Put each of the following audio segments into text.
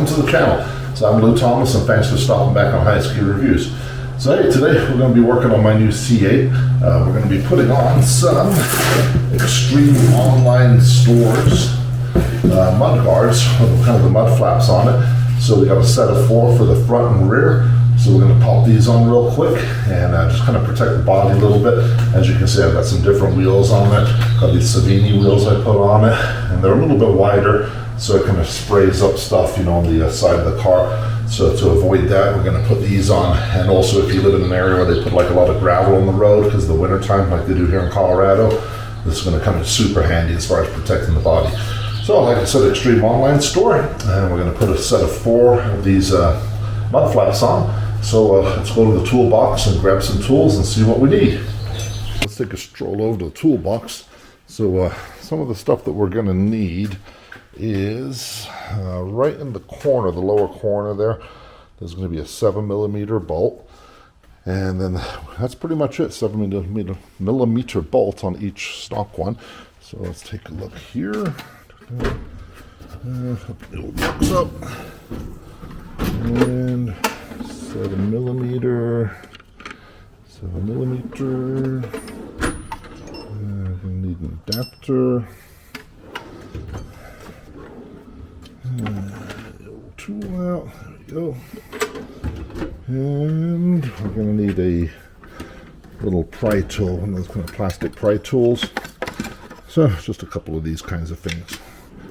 welcome to the channel. So I'm Lou Thomas, and thanks for stopping back on High Ski Reviews. So hey, today we're going to be working on my new C8. We're going to be putting on some Extreme Online Stores mud guards with kind of the mud flaps on it. So we got a set of 4 for the front and rear. So we're going to pop these on real quick and just kind of protect the body a little bit. As you can see, I've got some different wheels on it. Got these Savini wheels I put on it, and they're a little bit wider, so it kind of sprays up stuff, you know, on the side of the car. So to avoid that, we're going to put these on. And also, if you live in an area where they put like a lot of gravel on the road because of the winter time, like they do here in Colorado, this is going to come in super handy as far as protecting the body. So like I said, Extreme Online Store, and we're going to put a set of 4 of these mud flaps on. So let's go to the toolbox and grab some tools and see what we need. Let's take a stroll over to the toolbox. So some of the stuff that we're going to need is right in the corner, the lower corner there, there's going to be a 7mm bolt. And then that's pretty much it, 7mm bolt on each stock one. So let's take a look here. Flip the little box up. And 7mm. We're going to need an adapter. Tool out. There we go. And we're going to need a little pry tool, one of those kind of plastic pry tools. So just a couple of these kinds of things.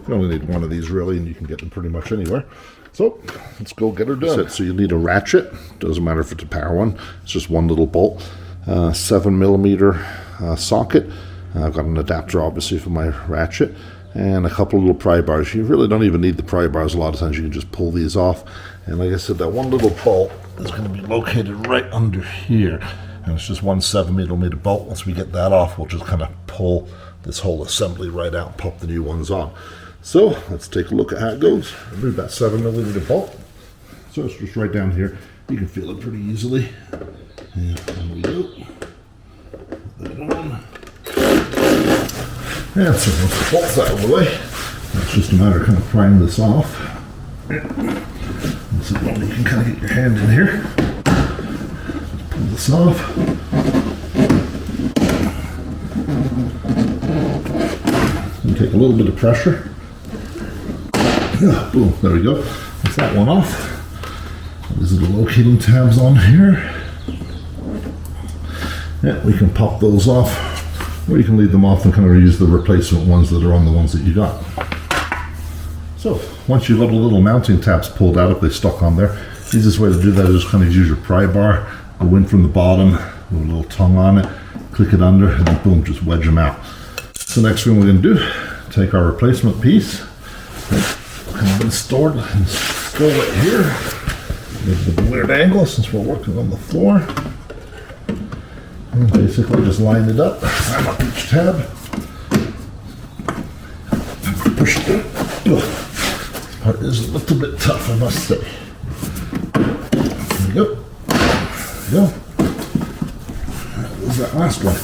You only need one of these really, and you can get them pretty much anywhere. So let's go get her done. So you need a ratchet. Doesn't matter if it's a power one. It's just one little bolt. 7mm socket. I've got an adapter obviously for my ratchet, and a couple of little pry bars. You really don't even need the pry bars. A lot of times you can just pull these off. And like I said, that one little bolt is going to be located right under here. And it's just one 7mm bolt. Once we get that off, we'll just kind of pull this whole assembly right out and pop the new ones on. So let's take a look at how it goes. Remove that 7mm bolt. So it's just right down here. You can feel it pretty easily. And there we go. Put that on. And so once the bolt's out of the way, it's just a matter of kind of prying this off. So you can kind of get your hand in here. Just pull this off. And take a little bit of pressure. Boom, there we go. That's that one off. These are the locating tabs on here. Yeah, we can pop those off, or you can leave them off and kind of use the replacement ones that are on the ones that you got. So once you've got the little mounting tabs pulled out, if they stuck on there, the easiest way to do that is just kind of use your pry bar, go in from the bottom with a little tongue on it, click it under, and then boom, just wedge them out. So next thing we're going to do, take our replacement piece, kind of install it right here with the weird angle since we're working on the floor. And basically just line it up, line up each tab, push it in. This part is a little bit tough, I must say. There we go. There we go. That was that last one.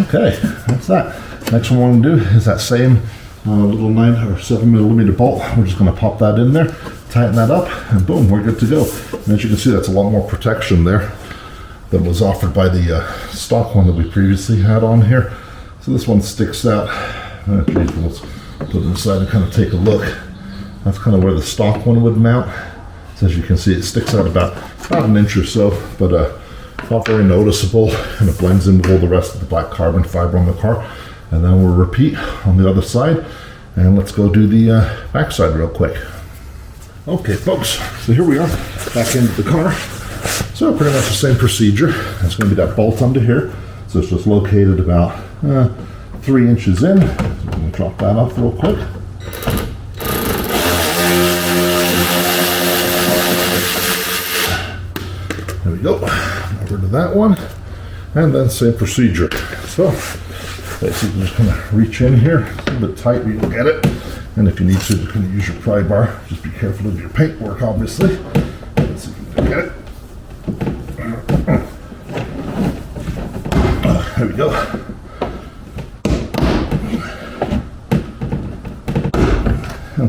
Okay, that's that. Next one we're going to do is that same little 9 or 7mm bolt. We're just going to pop that in there, tighten that up, and boom, we're good to go. And as you can see, that's a lot more protection there than was offered by the stock one that we previously had on here. So this one sticks out. Geez, let's put it aside and kind of take a look. That's kind of where the stock one would mount. So as you can see, it sticks out about an inch or so, but not very noticeable, and it blends in with all the rest of the black carbon fiber on the car. And then we'll repeat on the other side, and let's go do the back side real quick. Okay folks, so here we are back into the car. So pretty much the same procedure. It's going to be that bolt under here. So it's just located about 3 inches in. So I'm going to drop that off real quick. There we go. Over to that one. And then same procedure. So basically just kind of reach in here, a little bit tight, you'll get it. And if you need to, you can use your pry bar. Just be careful of your paint work, obviously. Let's see if you can get it. There we go.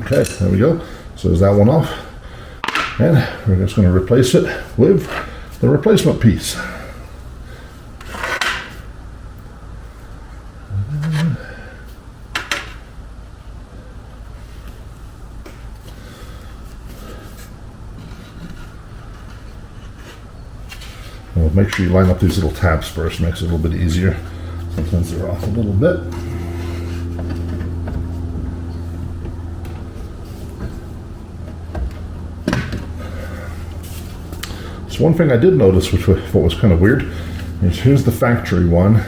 Okay, there we go. So there's that one off. And we're just going to replace it with the replacement piece. Well, make sure you line up these little tabs first, makes it a little bit easier. Sometimes they're off a little bit. So one thing I did notice, which I thought was kind of weird, is here's the factory one,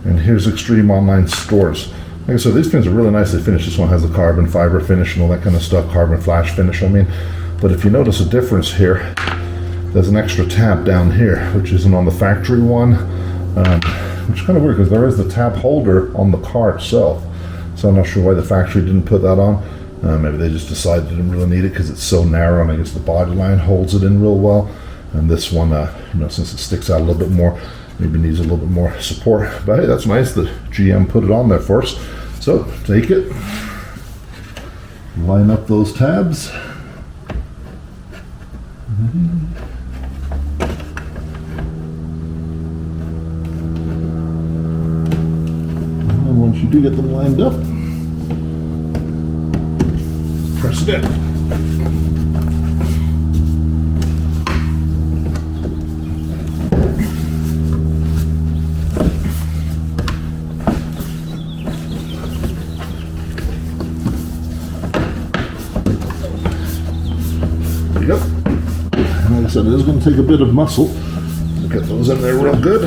and here's Extreme Online Stores. Like I said, these things are really nicely finished. This one has the carbon fiber finish and all that kind of stuff, carbon flash finish, I mean. But if you notice a difference here, there's an extra tab down here, which isn't on the factory one, which is kind of weird because there is the tab holder on the car itself. So I'm not sure why the factory didn't put that on. Maybe they just decided they didn't really need it because it's so narrow, and I guess the body line holds it in real well. And this one, since it sticks out a little bit more, maybe needs a little bit more support. But hey, that's nice that GM put it on there for us. So take it, line up those tabs. And once you do get them lined up, press it in. Yep. And like I said, it is going to take a bit of muscle to get those in there real good.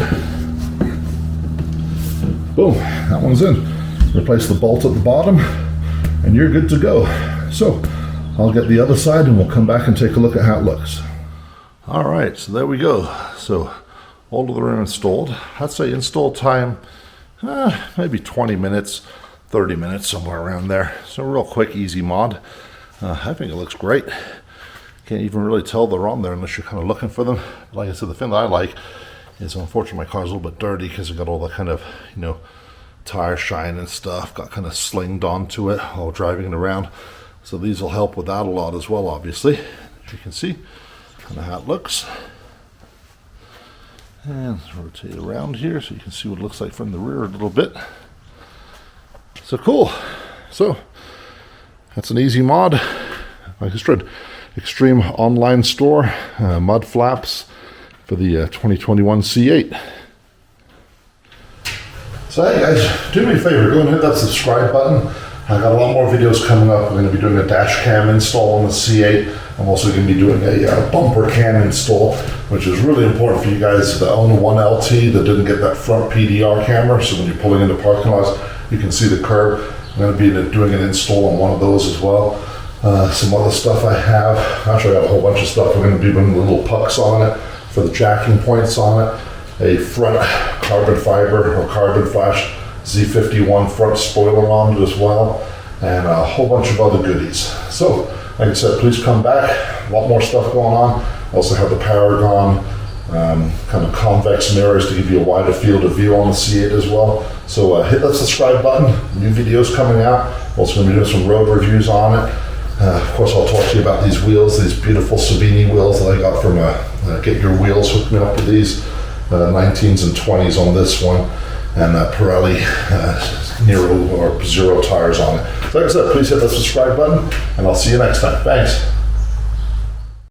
Boom, that one's in. Replace the bolt at the bottom, and you're good to go. So I'll get the other side, and we'll come back and take a look at how it looks. All right, so there we go. So all of them are installed. I'd say install time, maybe 20 minutes, 30 minutes, somewhere around there. So real quick, easy mod. I think it looks great. Can't even really tell they're on there unless you're kind of looking for them. Like I said, the thing that I like is, unfortunately, my car's a little bit dirty because it got all the kind of, tire shine and stuff, got kind of slinged onto it while driving it around. So these will help with that a lot as well, obviously. As you can see, kind of how it looks. And rotate around here so you can see what it looks like from the rear a little bit. So cool. So that's an easy mod. Like I said, Extreme Online Store, mud flaps for the 2021 C8. So hey guys, do me a favor, go and hit that subscribe button. I got a lot more videos coming up. I'm going to be doing a dash cam install on the C8. I'm also going to be doing a bumper cam install, which is really important for you guys that own a 1LT that didn't get that front PDR camera. So when you're pulling into parking lots, you can see the curb. I'm going to be doing an install on one of those as well. Some other stuff I have. Actually, I got a whole bunch of stuff. We're going to be putting little pucks on it for the jacking points on it. A front carbon fiber or carbon flash Z51 front spoiler on it as well, and a whole bunch of other goodies. So, like I said, please come back. A lot more stuff going on. I also have the Paragon kind of convex mirrors to give you a wider field of view on the C8 as well. So hit that subscribe button. New videos coming out. Also going to be doing some road reviews on it. Of course, I'll talk to you about these wheels, these beautiful Savini wheels that I got from Get Your Wheels, hooked me up with these 19s and 20s on this one, and Pirelli Nero or Zero tires on it. So like I said, please hit that subscribe button, and I'll see you next time. Thanks.